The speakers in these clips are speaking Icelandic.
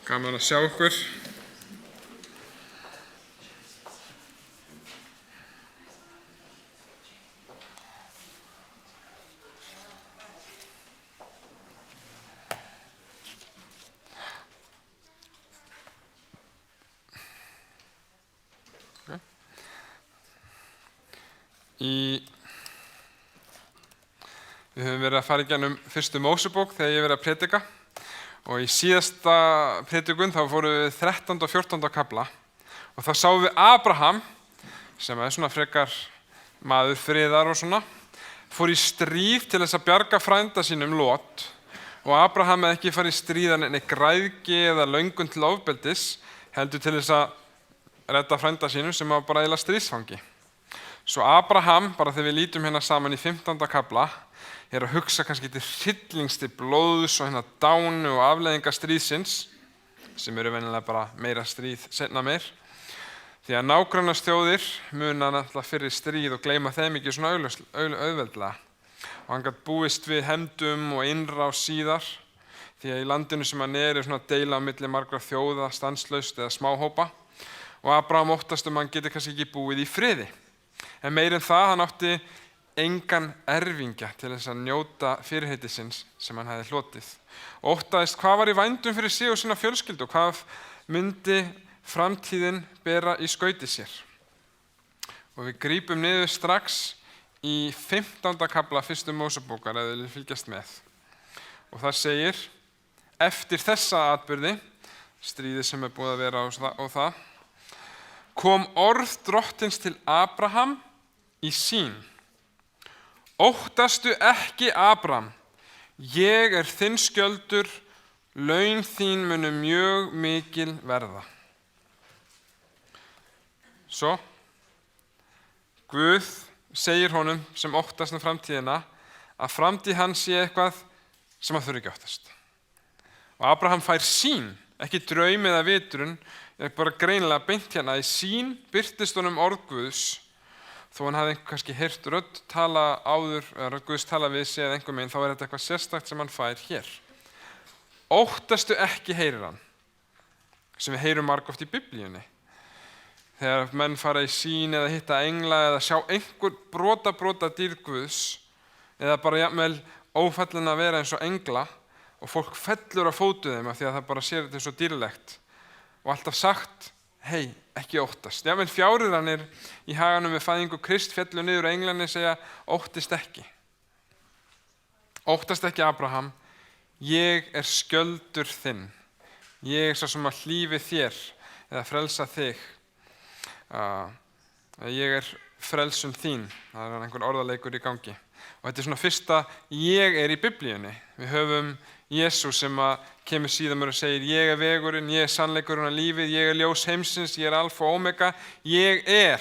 Gaman að sjá ykkur. Við höfum verið að fara í gegnum fyrstu Mósebók þegar ég verið að predika og í síðasta predikun þá fórum við 13. og 14. kafla og þá sáum við Abraham, sem er svona frekar maður friðar og svona, fór í stríð til þess að bjarga frænda sínum Lot og Abraham hefði ekki farið í stríð en græðgi eða löngun til ofbeldis, heldur til þess að redda frænda sínum sem var bara eiginlega stríðsfangi. Svo Abraham, bara þegar við lítum hérna saman í 15. kafla, að hugsa kannski til hryllings til blóðs og hérna dánu og afleiðinga stríðsins, sem eru venjulega bara meira stríð seinna meir, því að nágrannastjóðir muna náttúrulega fyrir stríð og gleyma þeim ekki svona auðveldlega. Og hann gat búist við hefndum og innrás síðar, því að í landinu sem hann er svona deila á milli margra þjóða, stanslaust eða smáhópa, og Abraham óttast hann geti kannski ekki búið í friði. En meir en það, hann átti engan erfingja til þess að njóta fyrirheitisins sem hann hefði hlotið. Óttaðist hvað var í vændum fyrir sig og sína fjölskyldu og hvað myndi framtíðin bera í skauti sér. Og við grípum niður strax í 15. kafla fyrstu Mósebókar ef þið fylgjast með. Og það segir, eftir þessa atburði, stríðið sem er búið að vera og það, kom orð drottins til Abraham í sín. Óttastu ekki, Abraham, ég er þinn skjöldur, laun þín munu mjög mikil verða. Svo, Guð segir honum sem óttast framtíðina að framtíð hans sé eitthvað sem hann þurfi ekki óttast. Og Abraham fær sín, ekki draum eða vitrun, bara greinilega beint hérna, í sín birtist honum orð Guðs, þó hann hafði kannski heyrt rödd tala áður, eða Guðs tala við sig eða einhver meginn, þá er þetta eitthvað sérstakt sem hann fær hér. Óttastu ekki, heyrir hann, sem við heyrum margoft í Biblíunni. Þegar menn fara í sín eða hitta engla eða sjá einhver brota dýr Guðs, eða bara jafnvel ófallin að vera eins og engla, og fólk fellur á fótu þeim af því að það bara sér þetta svo dýrlegt, og alltaf sagt, hei, ekki óttast. Jafnvel fjárriðarnir í haganum við fæðingu Krist féllu niður og englarnir segja, óttist ekki. Óttast ekki, Abraham, ég er skjöldur þinn. Ég er svo sem að hlífi þér eða frelsa þig. Ég er frelsun þín. Það er einhver orðaleikur í gangi. Og þetta er svona fyrsta ég er í Biblíunni. Við höfum Jesús sem kemur síðan og segir, ég er vegurinn, ég er sannleikurinn og lífið, ég er ljós heimsins, ég er alfa og omega, ég er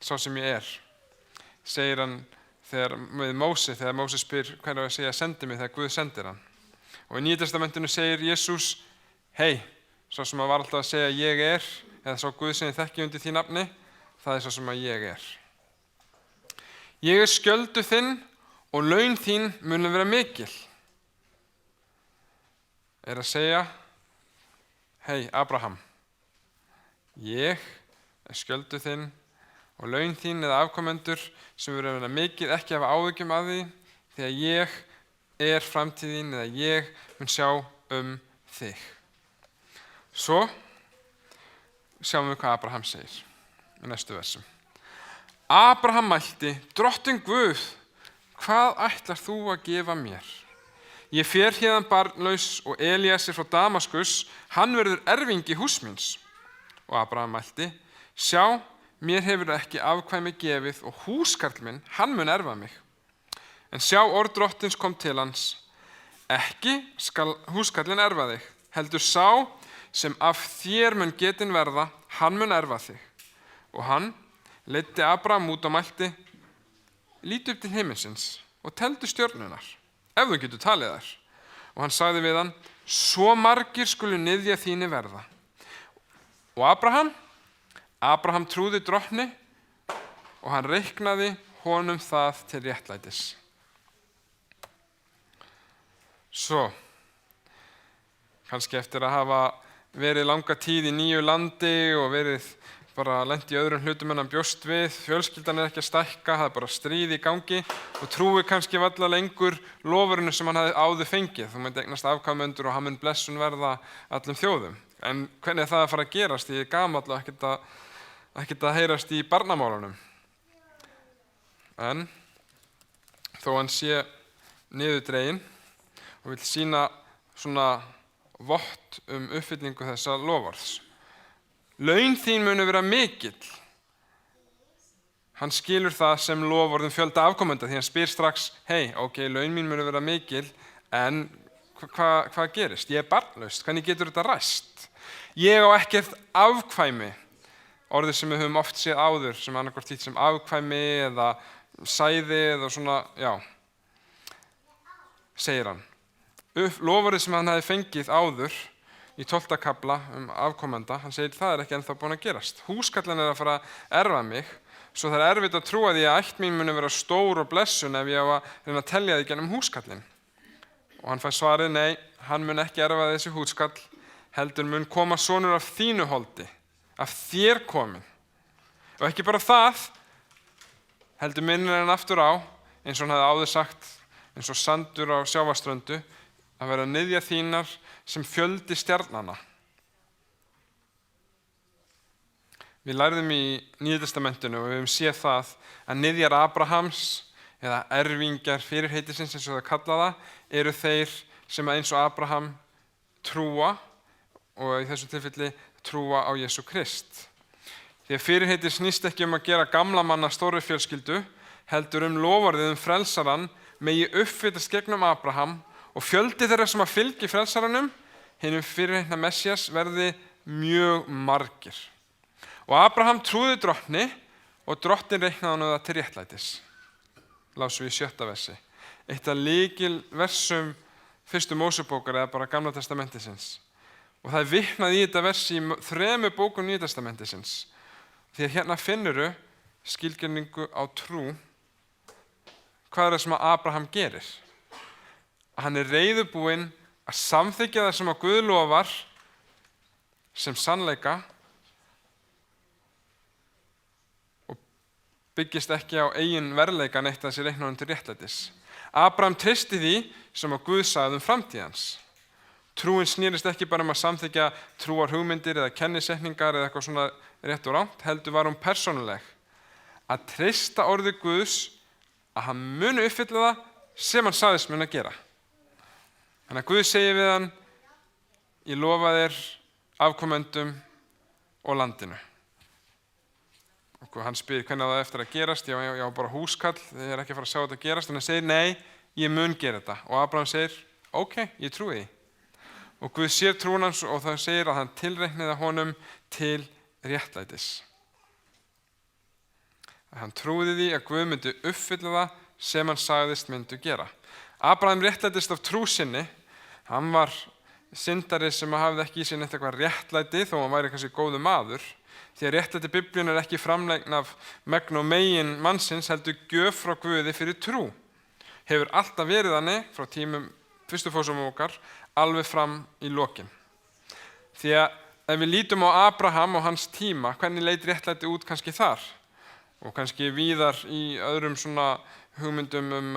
sá sem ég er. Segir hann þegar Móse spyr hvernig að segja sendi mig þegar Guð sendir hann. Og í Nýja testamentinu segir Jesús, hei, sá sem var alltaf að segja ég er, eða sá Guð sem ég þekki undir því nafni, það er sá sem að ég er. Ég er skjöldu þinn og laun þín munu vera mikil. Er að segja, hei Abraham, ég er skjöldu þinn og laun þín eða afkomendur sem verður að vera mikil, ekki hafa áhyggjum af því, því að ég er framtíðin eða ég mun sjá þig. Svo sjáum við hvað Abraham segir í næstu versum. Abraham mælti, drottinn Guð, hvað ætlar þú að gefa mér? Ég fer héðan barnlaus og Elías frá Damaskus, hann verður erfingi hús míns. Og Abraham mælti, sjá, mér hefur ekki afkvæmi gefið og húskarl minn, hann mun erfa mig. En sjá, orð drottins kom til hans, ekki skal húskarlinn erfa þig, heldur sá sem af þér mun getin verða, hann mun erfa þig. Og hann leiddi Abraham út og mælti, lítu upp til himinsins og teldu stjörnunar, ef þú getur talið þær. Og hann sagði við hann, svo margir skulu niðja þínu verða. Og Abraham trúði drottni og hann reiknaði honum það til réttlætis. Svo, kannski eftir að hafa verið langa tíð í nýju landi og verið bara lent í öðrum hlutum en hann bjóst við, fjölskyldan ekki að stækka, það bara stríð í gangi og trúi kannski varla lengur lofurinu sem hann hafði áður fengið. Þú myndi eignast afkvæmendur og hann mun blessun verða allum þjóðum. En hvernig er það að fara að gerast? Ég er gamall og ekkert að heyrast í barnamálunum. En þó hann sé niðurdreginn og vill sýna svona vott uppfyllingu þessa loforðs. Laun þín munu vera mikill. Hann skilur það sem loforðum fjölda afkomenda því hann spyr strax, laun mín munu vera mikil, en hvað gerist? Ég er barnlaus, hvernig getur þetta ræst? Ég á ekkert afkvæmi, orðið sem við höfum oft séð áður, sem annarkvort þýtt sem afkvæmi eða sæði eða svona, segir hann. Loforðið sem hann hefði fengið áður í 12. kafla afkomenda, hann segir það er ekki ennþá búin að gerast. Húskarlinn er að fara að erfa mig, svo það er erfitt að trúa því að ætt mín muni vera stór og blessun ef ég á að reyna að telja því gennum húskarlinn. Og hann fær svarið, nei, hann mun ekki erfa þessi húskarl, heldur mun koma sonur af þínu holdi, af þér komin. Og ekki bara það, heldur minnir hann aftur á, eins og hann hefði áður sagt, eins og sandur á sjávarströndu, að vera niðja þínar sem fjöldi stjarnanna. Við lærðum í Nýja testamentinu og við höfum séð það að niðjar Abrahams eða erfingjar fyrirheitisins eins og það kalla það, eru þeir sem eins og Abraham trúa og í þessu tilfelli trúa á Jesú Krist. Því að fyrirheitið snýst ekki að gera gamla manna stórri fjölskyldu, heldur loforðið frelsarann megi uppfyllast gegnum Abraham og fjöldi þeirra sem að fylgi frelsaranum, hinum fyrirheitna Messías, verði mjög margir. Og Abraham trúði drottni og drottinn reiknaði honum það til réttlætis. Lásum við í 7. versi. Eitt af lykilversum fyrstu Mósebókar eða bara Gamla testamentisins. Og það er vitnað í þetta vers í 3 bókum Nýja testamentisins. Því að hérna finnurðu skilgreiningu á trú. Hvað er það sem Abraham gerir? Hann er reiðubúinn að samþykkja það sem að Guð lofar sem sannleika og byggist ekki á eigin verðleika neitt að sé reikna honum til réttlætis. Abraham treysti því sem að Guð sagði framtíð hans. Trúin snýrist ekki bara að samþykkja trúar hugmyndir eða kennisetningar eða eitthvað svona rétt og rangt, heldur var hún persónuleg. Að treysta orði Guðs að hann muni uppfylla það sem hann sagðist muni að gera. Þannig að Guð segir við hann, ég lofa þér afkomendum og landinu. Og hann spyr hvernig það eftir að gerast, ég á bara húskall, ég er ekki að fara að sjá þetta gerast, en hann segir, nei, ég mun gera þetta. Og Abraham segir, ok, ég trúi því. Og Guð sér trúin hans og það segir að hann tilreiknaði honum til réttlætis. Hann trúði því að Guð myndi uppfylla það sem hann sagðist myndi gera. Abraham réttlætist af trú sinni. Hann var syndari sem hafði ekki í sér neitt eitthvað réttlæti þó hann væri kannski góður maður. Því að réttlæti Biblíunnar er ekki framlegn af megn og megin mannsins heldur gjöf frá Guði fyrir trú. Hefur alltaf verið þannig frá tímum fyrstu Mósebókar alveg fram í lokin. Því að ef við lítum á Abraham og hans tíma, hvernig leit réttlæti út kannski þar? Og kannski víðar í öðrum svona hugmyndum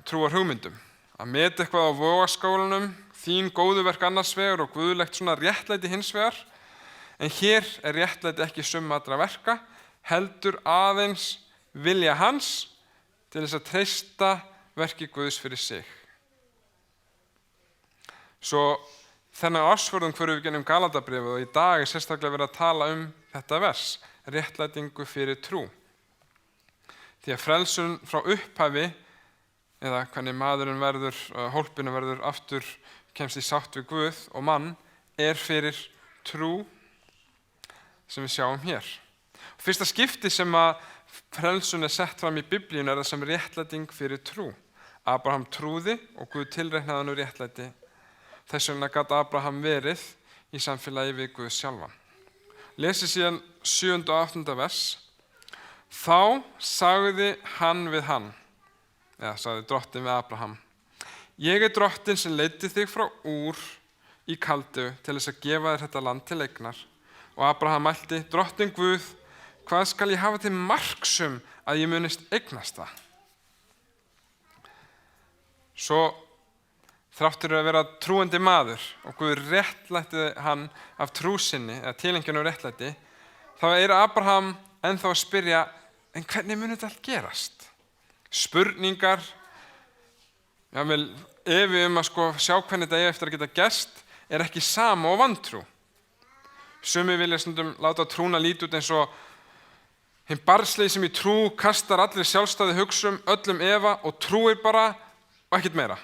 trúar hugmyndum. Að meta eitthvað á vogaskálunum, þín góðuverk annars vegar og guðlegt svona réttlæti hins vegar. En hér er réttlæti ekki summa allra verka, heldur aðeins vilja hans til þess að treysta verki Guðs fyrir sig. Svo þennan ársfjórðung förum við gennum Galatarbréfið og í dag er sérstaklega verið að tala þetta vers, réttlætingu fyrir trú. Því að frelsun frá upphafi eða hvernig maðurinn verður, hólpinu verður aftur kemst í sátt við Guð og mann er fyrir trú sem við sjáum hér. Fyrsta skipti sem að frelsun er sett fram í Biblíunni er það sem réttlæting fyrir trú. Abraham trúði og Guð tilreiknaði hann réttlæti. Þess vegna gat Abraham verið í samfélagi við Guð sjálfan. Lesið síðan 7. og 8. vers. Þá sagði hann við hann, eða sagði drottinn við Abraham, ég drottinn sem leiddi þig frá Úr í Kaldeu til þess að gefa þér þetta land til eignar. Og Abraham mælti, drottinn Guð, hvað skal ég hafa til marksum að ég munist eignast það? Svo þráttur að vera trúandi maður og Guð réttlætti hann af trú sinni, eða tilengjan um réttlæti, þá Abraham ennþá að spyrja, en hvernig mun þetta allt gerast? Spurningar, jafnvel efi að sjá hvernig þetta eftir að geta gerst, ekki sama og vantrú. Sumir vilja stundum láta trúna líta út eins og hinn barnslegi sem í trú kastar allir sjálfstæði hugsum, öllum efa og trúir bara og ekkert meira.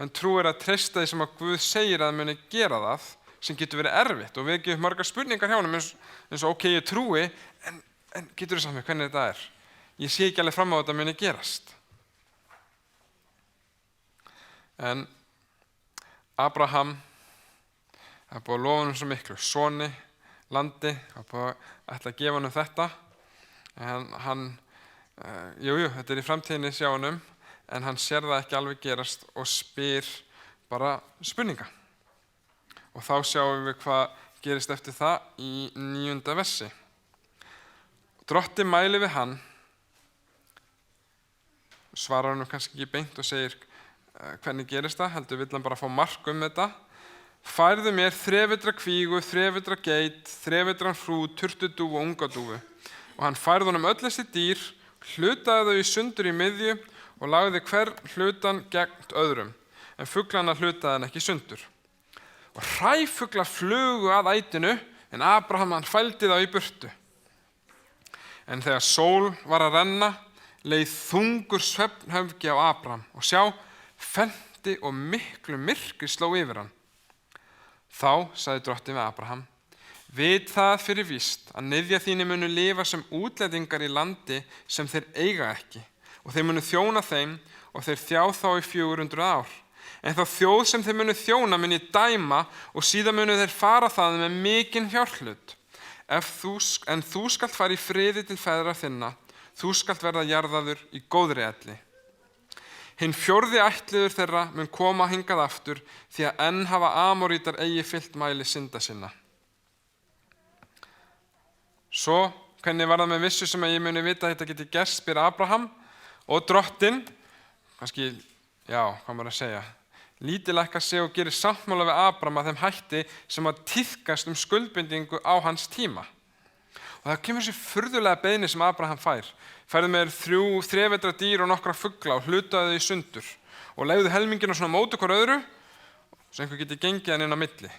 En trú að treysta því sem að Guð segir að muni gera það, sem getur verið erfitt og við gefum margar spurningar hjá honum eins og ok, ég trúi, en getur þú sagt mér hvernig þetta er? Ég sé ekki alveg fram á þetta muni gerast. En Abraham, það er búið að lofa honum svo miklu, soni, landi, það er búið að ætla að gefa honum þetta, en hann, þetta er í framtíðinni sjá honum, en hann sér það ekki alveg gerast og spyr bara spurninga. Og þá sjáum við hvað gerist eftir það í 9. versi. Drottinn mælir við hann, svarar hann kannski ekki beint og segir hvernig gerist það, heldur vill hann bara fá mark þetta. Færðu mér þrefitra kvígu, þrefitra geit, þrefitra hrút, turtudúfu og ungadúfu. Og hann færði honum öll þessi dýr, hlutaði þau í sundur í miðju og lagði hvern hlutan gegn öðrum, en fuglana hlutaði hann ekki sundur. Og hræfuglar flugu að ætinu, en Abraham hann fældi þá í burtu. En þegar sól var að renna, leið þungur svefnhöfgi á Abraham og sjá, felmti og miklu myrkri sló yfir hann. Þá sagði drottinn við Abraham, vit það fyrir víst að niðja þínir munu lifa sem útlendingar í landi sem þeir eiga ekki, og þeir munu þjóna þeim og þeir þjá þá í 400 ár. En þá þjóð sem þeir munu þjóna muni dæma og síðan munu þeir fara það með mikinn fjárhlut. En þú skalt fara í friði til feðra þinna, þú skalt verða jarðaður í góðri elli. Hinn 4. ættliður þeirra mun koma hingað aftur, því að enn hafa Amorítar eigi fyllt mæli synda sinna. Svo, hvernig var það með vissu sem að ég muni vita að þetta geti gerst, spyr Abraham, og drottinn, kannski, hvað maður að segja, lítillækkar sig og gerir sáttmála við Abraham að þeim hætti sem að tíðkast skuldbindingu á hans tíma. Og það kemur þessi furðulega beiðni sem Abraham fær. Færðu mér 3 þrefetra dýr og nokkra fugla og hlutaðu þau í sundur og legðu helmingina svona móti hver öðru svo einhver geti gengið hann inn á milli.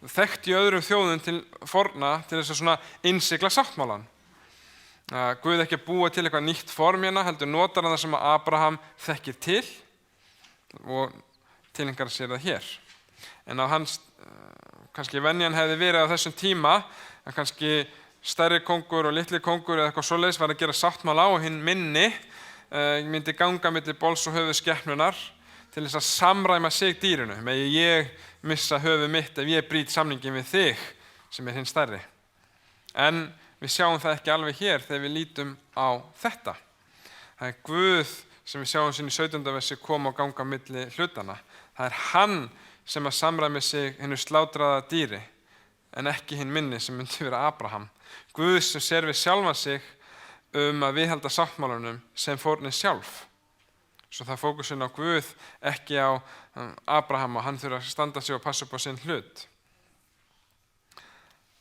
Þekkt í öðrum þjóðum til forna til þess að svona innsigla sáttmálan. Guð ekki að búa til eitthvað nýtt form hérna, heldur notar hann það sem Abraham þekkir til og tilengar sér það hér. En á hans, kannski venjan hefði verið á þessum tíma að kannski stærri kóngur og litli kóngur eða eitthvað svoleiðis var að gera sáttmála og hinn minni myndi ganga milli bols og höfuð skepnunar til þess að samræma sig dýrinu. Megi ég missa höfuð mitt ef ég brýt samningin við þig sem hinn stærri. En við sjáum það ekki alveg hér þegar við lítum á þetta. Það Guð sem við sjáum sín í 17. versi koma og ganga milli hlutana. Það hann sem að samræmi sig hinnu slátraða dýri en ekki hinn minni sem myndi vera Abraham. Guð sem sér við sjálfan sig að viðhalda sáttmálanum sem fórnið sjálf. Svo það fókusin á Guð, ekki á Abraham og hann þurfa að standa sig og passa upp á sinn hlut.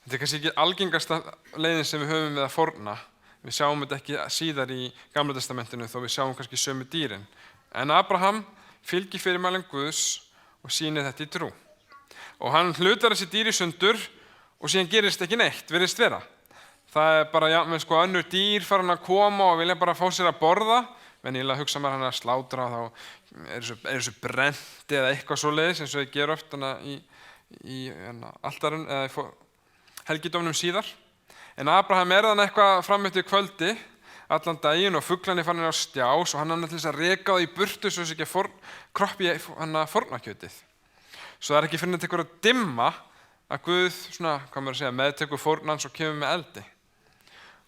Þetta kannski ekki algengasta leiðin sem við höfum við að fórna. Við sjáum þetta ekki síðar í Gamla testamentinu þó við sjáum kannski sömu dýrin. En Abraham fylgir fyrirmælum Guðs og sýnir þetta í trú. Og hann hlutar þessi dýr í sundur og síðan gerist ekki neitt, virðist vera. Það bara, önnur dýr fara hann að koma og vilja bara fá sér að borða. Venjulega hugsa maður hann að slátra og þá er þessu brendi eða eitthvað svoleiðis eins og þau gera oft í altarinn eða í helgidómnum síðar. En Abraham þannig eitthvað fram eftir kvöldi allan daginn og fuglarnir fann hann á stjás og hann til þess að reka það í burtu svo þess ekki að kroppi hann að fórnarkjötið. Svo það er ekki fyrir að tekur að dimma að Guð meðtekur fórnans og kemur með eldi.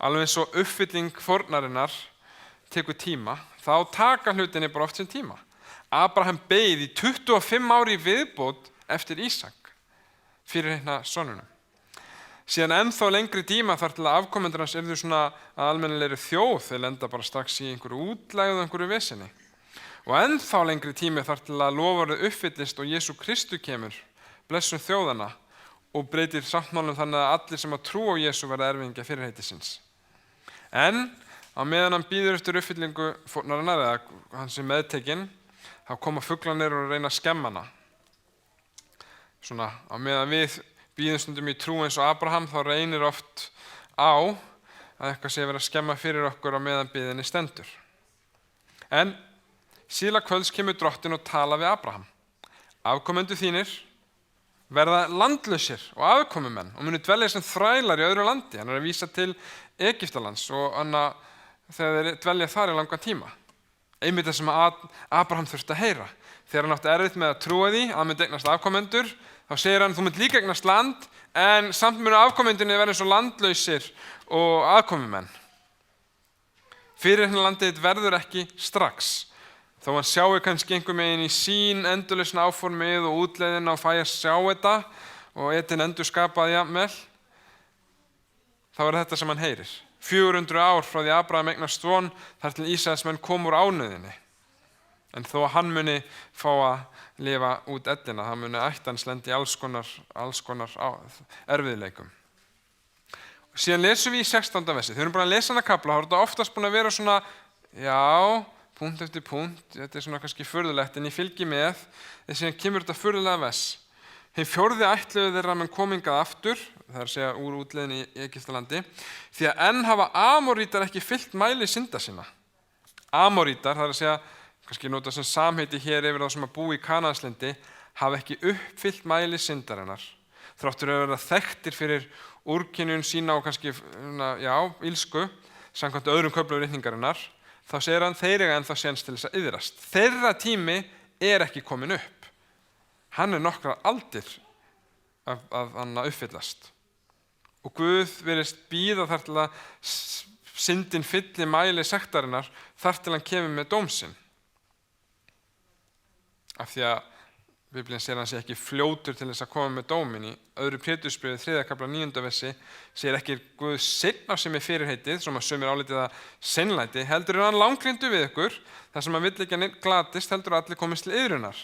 Alveg eins og uppfylling fórnarinnar tekur tíma, þá taka hlutinni bara oft sem tíma. Abraham beið í 25 ári í viðbót eftir Ísak, fyrirheitna sonunum. Síðan ennþá lengri tíma þar til að afkomendur hans yrðu svona að almennilegri þjóð, þeir lenda bara strax í einhverju útlægð og einhverju vesinni. Og ennþá lengri tími þar til að loforðið uppfyllist og Jesú Kristur kemur, blessun þjóðana, og breytir sáttmálum þannig að allir sem að trú á Jesú verða erfingja fyrirheitisins. En á meðan hann bíður eftir uppfyllingu fórnarinnar, eða hans meðtekinn, þá koma fuglarnir og reyna að skemma hana. Svona á meðan við bíðum stundum í trú eins og Abraham, þá reynir oft á að eitthvað sé verið að skemma fyrir okkur á meðan biðinni stendur. En síðla kvölds kemur drottinn og tala við Abraham. Afkomendur þínir verða landlausir og afkomumenn og munu dvelja sem þrælar í öðru landi. Hann er að vísa til Egyptalands og þegar þeir dvelja þar í langan tíma. Einmitt það sem Abraham þurfti að heyra. Þegar hann átti erfitt með að trúa því að hann myndi eignast afkomendur, þá segir hann, þú mynd líka eignast land, en samt munu afkomendunni verða eins og landlausir og afkomumenn. Fyrir hérna landið verður ekki strax. Þó hann sjáu kannski einhver megin í sín endurlausna áformið og útleiðina og fæ að sjá þetta og etin endur skapaði jafnvel, þá er þetta sem hann heyrir. 400 ár frá því Abraham eignast son þar til Ísraelsmenn kom úr ánauðinni. En þó að hann muni fá að lifa út eddina, það muni ættans lendi í alls konar erfiðleikum. Og síðan lesum við í 16. versi. Þegar við erum búin að lesa hana kafla, þá er þetta oftast búin að vera svona, punkt eftir punkt, þetta er svona kannski furðulegt, en ég fylgi með, þess að kemur þetta furðulega vers. Hinn 4. ættliður þeirra menn komingað aftur, það er að segja úr útleiðinni í Egyptalandi, því að enn hafa Amorítar ekki fyllt mæli synda sína. Amorítar, það er að segja, kannski nota sem samheiti hér yfir þá sem að búa í Kanaanslandi, hafa ekki uppfyllt mæli syndarinnar. Þráttur að vera þekktir fyrir úrkynjun sína og kannski, ílsku, samkvæmt öðrum köflum ritningarinnar, þá segir hann þeir eiga ennþá séns til þess að iðrast. Þeirra tími er ekki komin upp. Hann er nokkrar aldir að hann uppfyllast. Og Guð virðist bíða þar til að syndin fylli mæli sektarinnar þar til hann kemur með dóm sinn. Af því að Biblían segir hann sé ekki fljótur til þess að koma með dómin. Í öðru Pétursbréfi 3. kafla 9. versi segir ekki Guð seinn á sig með fyrirheitið, sem að sumir álítið að seinlæti, heldur hann langlyndur við ykkur, þar sem hann vill ekki að neinn glatist, heldur allir komist til iðrunar,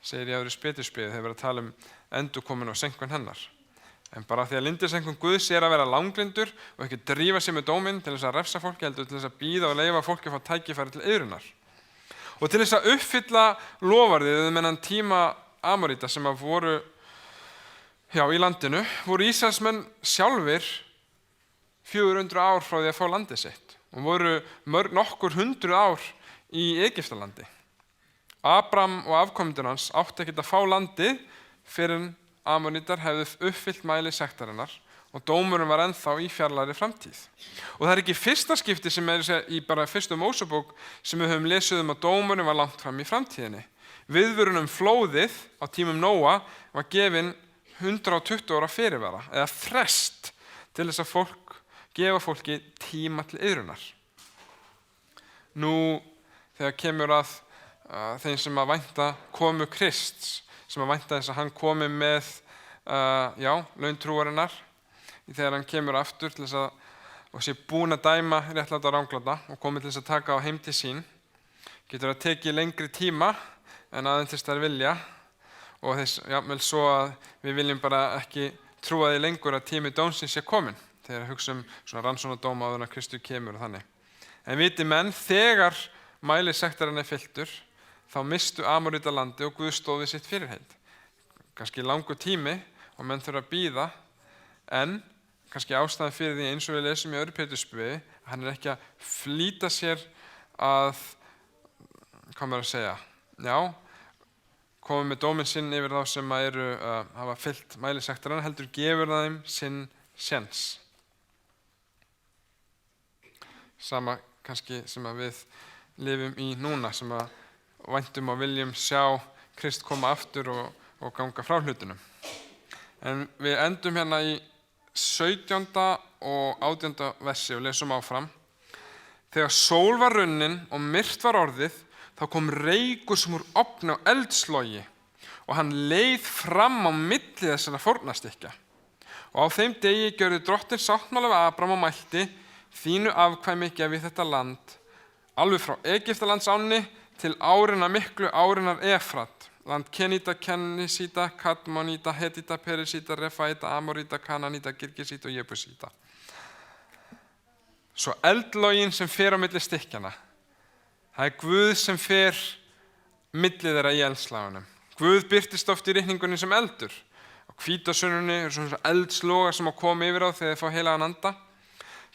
segir í öðru Pétursbréfi, þegar verið að tala endurkomin og senkun hennar. En bara því að lyndirsenkun Guðs er að vera langlyndur og ekki drífa sig með dómin til þess að refsa fólki, heldur til þess að bíða og leyfa fólki að fá tækifæri til iðrunar. Og til þess að uppfylla loforðið menn tíma Amoríta sem að voru í landinu, voru Ísraelsmenn sjálfir 400 ár frá því að fá landið sitt og voru nokkur 100 ár í Egyptalandi. Abraham og afkomendur hans átti ekki að fá landið fyrir en Amorítar hefðu uppfyllt mæli sektarinnar og dómurinn var ennþá í fjarlægri framtíð. Og það er ekki fyrsta skipti sem er í bara 1. Mósebók sem við höfum lesið að dómurinn var langt fram í framtíðinni. Viðvörun flóðið á tímum Nóa var gefin 120 ára fyrirvara eða frest til þess að gefa fólki tíma til iðrunar. Nú þegar kemur að þeim sem að vænta komu Krists, sem að vænta þess að hann komi með laun trúarinnar, þegar hann kemur aftur til þess og sé búinn að dæma réttláta og rangláta og komi til þess að taka á heim til sín, getur það tekið lengri tíma en aðeins þess þær vilja og þess vel svo að við viljum bara ekki trúa því lengur að tími dómsins sé komin þegar hugsa svona rannsóknardóma áður en Kristur kemur og þannig. En viti menn, þegar mæli sektarinn er fylltur, þá mistu Amoríta landi og Guð stóð við sitt fyrirheit. Kannski langur tími og menn þurfa að bíða, en kannski ástæðan fyrir því eins og við lesum í öðru Pétursbréfi, hann er ekki að flýta sér að, hvað maður að segja, komið með dóminn sinn yfir þá sem hafa fyllt mæli sektarinn, heldur gefur það þeim sinn séns. Sama kannski sem að við lifum í núna, sem að væntum og viljum sjá Krist koma aftur og ganga frá hlutunum. En við endum hérna í 17. og 18. versi og lesum áfram. Þegar sól var runnin og myrkt var orðið, þá kom reykur sem úr ofni og eldslogi og hann leið fram á milli þessara fórnarstykkja. Og á þeim degi gjörði drottinn sáttmála við Abraham og mælti: þínu afkvæmi gef ég þetta land, alveg frá Egyptalands ánni til árinnar miklu árinnar Efrat, land Kenita, Kenisíta, Kadmoníta, Hetita, Perisíta, Refaíta, Amoríta, Kananíta, Girgisíta og Jebusíta. Svo eldlogin sem fer á milli stykkjana, það Guð sem fer milli þeirra í eldslagunum. Guð birtist oft í ritningunni sem eldur. Á hvítasununni svona eldslogar sem koma yfir á þegar þeir fá heilagan anda.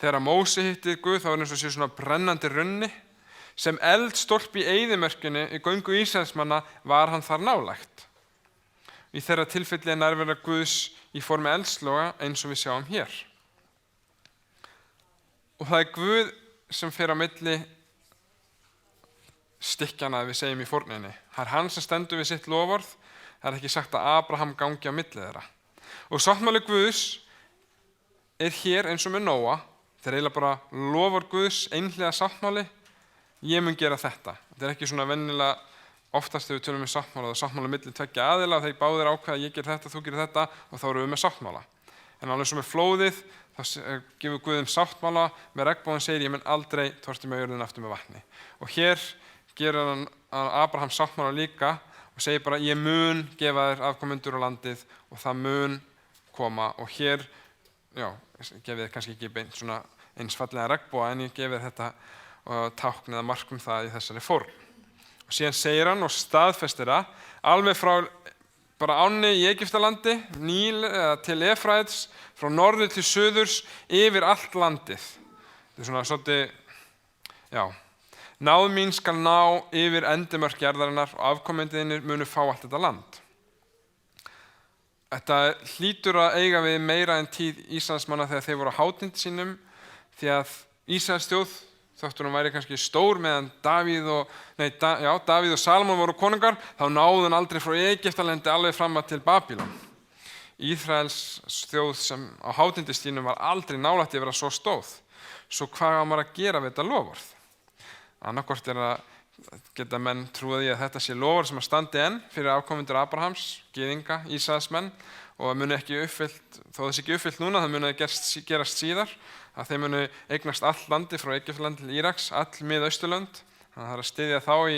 Þegar Móse hitti Guð þá eins og sé svona brennandi runni. Sem eldstólpi í eyðimörkinni í göngu Ísraelsmanna var hann þar nálægt. Í þeirra tilfelli nærvera Guðs í formi eldsloga eins og við sjáum hér. Og það Guð sem fer á milli stykkjana, við segjum í fórninni. Það hann sem stendur við sitt loforð. Það ekki sagt að Abraham gangi á milli þeirra. Og sáttmáli Guðs hér eins og með Nóa. Það eiginlega bara lofar Guðs einhliða sáttmáli. Ég mun gera þetta. Þetta ekki svona venjulega oftast þegar við tölum við sáttmála. Sáttmála milli tveggja aðila og þeir báðir ákveða ég ger þetta, þú gerir þetta og þá erum við með sáttmála. En alveg svo með flóðið þá gefur Guð sáttmála með regnbogann segir ég mun aldrei torti með jörðina aftur með vatni. Og hér gerir hann Abraham sáttmála líka og segir bara ég mun gefa þér afkomendur á landið og það mun koma og hér, gefið þér kannski ekki beint svona eins fallega regnboga en ég gefið þér þetta tákn eða mark það í þessari fórn. Og síðan segir hann og staðfestir það alveg frá bara ánni í Egyptalandi, Níl til Efraíts, frá norður til suðurs, yfir allt landið. Þetta svona svolítið, náð mín skal ná yfir endimörk jarðarinnar og afkomendiðinir munu fá allt þetta land. Þetta hlýtur að eiga við meira en tíð Ísraelsmanna þegar þeir voru á hátindi sínum, því að Ísraels þjóð, þóttur hann væri kannski stór meðan Davíð og Salmón voru konungar, þá náðu hann aldrei frá Egyptalandi alveg fram til Babýlon. Ísraels þjóð sem á hátindi sínum var aldrei nálægt yfir að svo stóð. Svo hvað á maður að gera við þetta loforð? Annaðhvort að geta menn trúið í að þetta sé loforð sem að standi enn fyrir afkomendur Abrahams, gyðinga, Ísraelsmenn og muni ekki uppfyllt, þó þessi ekki uppfyllt núna, það muni gerast síðar, að þeir muni eignast all landi frá Egyptalandi til Íraks, all Mið-Austurlönd. Þannig að það að styðja þá í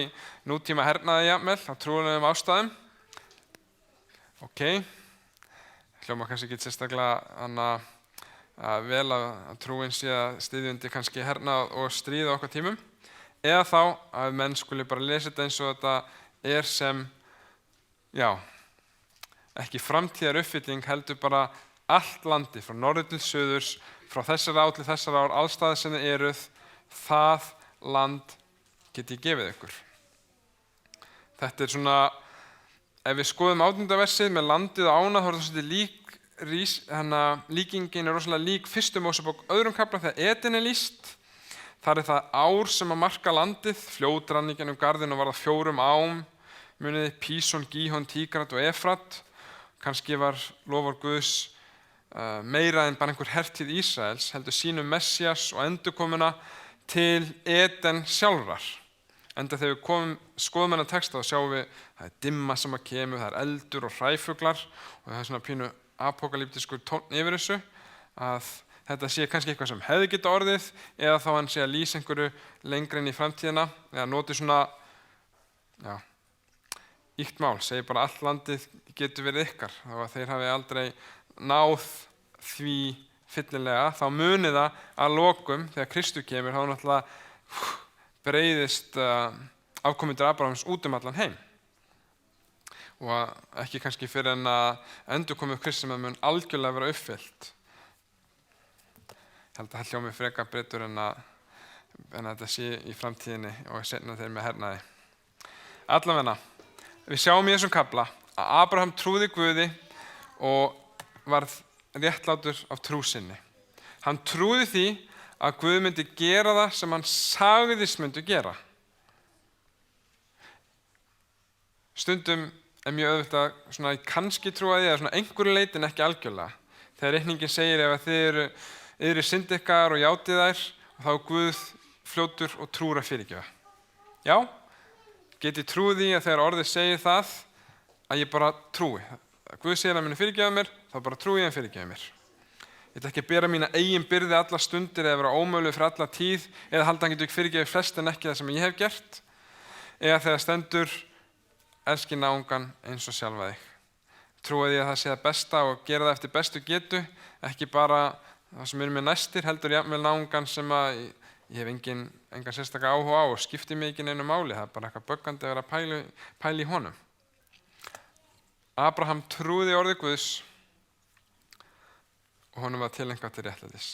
nútíma hernaði jafnvel, á trúlegum ástæðum. Hljóma kannski ekki sérstaklega vel að trúin sé að styðja undir kannski hernað og stríð á okkar tímum. Eða þá að menn skuli bara lesa þetta eins og þetta sem, ekki framtíðar uppfylling heldur bara allt landi frá norður til suðurs, frá þessara ár til þessara ár, allstaðar sem þið eruð, það land get ég gefið ykkur. Þetta svona, ef við skoðum 8. versið með landið og ána, þá er það svolítið líkingin er rosalega lík 1. Mósebók 2. kafla þegar Eden er lýst. Þar er það ár sem að marka landið, fljótranningin garðinn og var það 4 ám, muniði Píson, Gíhon, Tígrat og Efrat. Kannski var lofar Guðs meira en bara einhver hertíð Ísraels, heldur sínum Messías og endurkomuna til Eden sjálfrar. Enda þegar við skoðum þennan texta þá sjáum við það er dimma sem að kemur, það er eldur og hræfuglar og það er svona pínu apokalyptískur tónn yfir þessu að þetta sé kannski eitthvað sem hefði geta orðið eða þá hann sé að lýsa einhverju lengri inn í framtíðina eða noti svona ýkt mál, segir bara allt landið getur verið ykkar þá að þeir hafi aldrei náð því fyllilega, þá muni það að lokum þegar Kristur kemur, þá náttúrulega breiðist afkomendur Abrahams út allan heim. Og ekki kannski fyrir en að endurkomu Kristi sem mun algjörlega vera uppfyllt. Ég held að það hljómi frekar betur en að þetta sé í framtíðinni og seinna þeir með hernaði. Allavega, við sjáum í þessum kafla að Abraham trúði Guði og varð réttlátur af trú sinni. Hann trúði því að Guð myndi gera það sem hann sagðist myndi gera. Stundum er mjög auðvelt að svona kannski trúa því að svona einhverju leyti en ekki algjörlega. Þegar reikningin segir ef þið eru synd ykkar og játið þær og þá er Guð fljótur og trúr að fyrirgefa. Já, get ég trúið því að þegar orðið segir það að ég bara trúi. Guð segir að hann muni fyrirgefa mér, þá bara trúi ég að hann fyrirgefi mér. Ég ætla ekki að bera mína eigin byrði alla stundir eða vera ómögulegur fyrir alla tíð eða halda hann getur ekki fyrirgefið flest en ekki það sem ég hef gert. Eða þegar stendur elski náungan eins og sjálfa þig. Trúi því að það sé það besta og gera það eftir bestu getu, ekki bara það sem mér næstir, heldur jafnvel náungan sem að ég hef engan sérstaka áhuga á og skipti mig ekki neinu máli. Það bara eitthvað böggandi að vera pæli í honum. Abraham trúði orði Guðs og honum var tileinkað til réttlætis.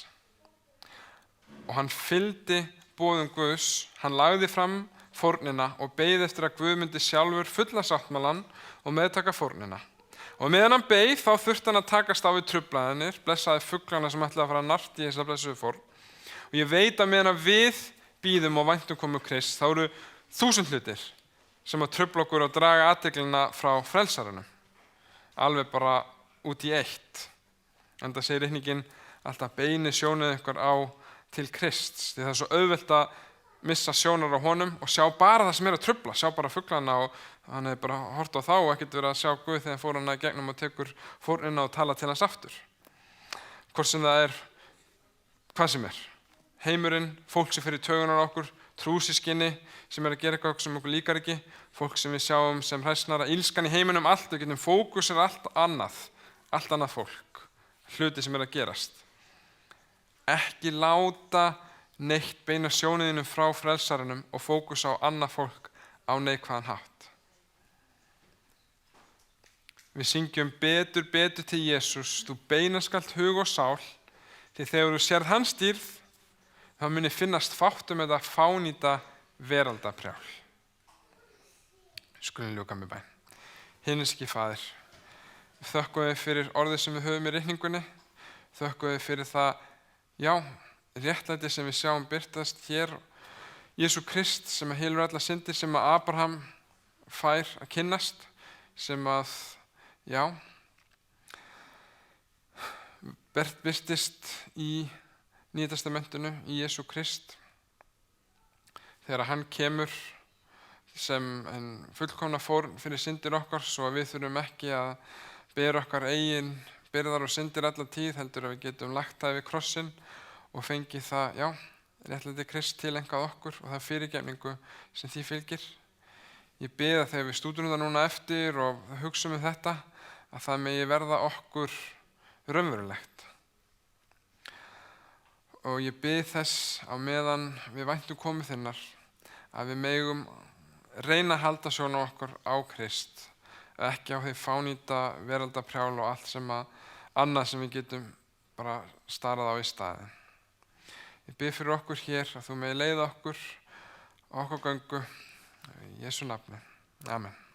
Og hann fylgdi boðum Guðs, hann lagði fram fórnina og beið eftir að Guð myndi sjálfur fulla sáttmálann og meðtaka fórnina. Og meðan hann beið þá þurfti hann að takast á við truflanir, blessaði fuglana sem ætlaði að fara að narta í þessa blessuðu fórn. Og ég veit að meðan við bíðum og væntum komu Krists, þá eru 1000 hlutir sem að trufla okkur og draga athyglina frá frelsaranum. Alveg bara út í eitt. Enda segir ritningin alltaf beini sjónið ykkur á til Krists. Því það er svo auðvelt að missa sjónar á honum og sjá bara það sem að trufla, sjá bara fuglana og hann hefur bara hort á þá og ekkert verið að sjá Guð þegar fór hann að gegnum og tekur fórnina og tala til hans aftur. Hvort sem það hvað sem heimurinn, fólk sem fyrir taugunar á okkur, trúsískinni sem að gera eitthvað sem okkur líkar ekki, fólk sem við sjáum sem hræsnara, ílskan í heiminum, allt, við getum fókusir allt annað fólk, hluti sem að gerast. Ekki láta neitt beina sjóniðinum frá frelsaranum og fókus á annað fólk á neikvæðan hátt. Við syngjum betur til Jesús, þú beina skalt hug og sál, því þegar þú sérð hans dýrð, þá muni finnast fátt þetta fánýta veraldaprjál. Skulum ljúka með bæn. Himneski Faðir, við þökkum þér fyrir orðið sem við höfum í ritningunni, þökkum þér fyrir það, réttlæti sem við sjáum birtast hér, Jesú Krist sem að hylur alla syndir sem að Abraham fær að kynnast, sem að, birtist í Nýja testamentinu í Jesú Krist. Þegar hann kemur sem en fullkomna fórn fyrir syndir okkar, svo að við þurfum ekki að bera okkar eigin byrðar og syndir alla tíð, heldur að við getum lagt það við krossinn og fengið það, réttlæti Krist tileinkað okkur og það fyrirgefningu sem því fylgir. Ég bið að þegar við stúdum það núna eftir og hugsum þetta, að það megi verða okkur raunverulegt. Og ég bið þess á meðan við væntum komu þinnar að við megum reyna að halda sjónu okkur á Krist, ekki á því fánýta veraldaprjál og allt sem annað sem við getum bara starað á í staðinn. Ég bið fyrir okkur hér að þú megi leiða okkur á okkar göngu í Jesú nafni. Amen.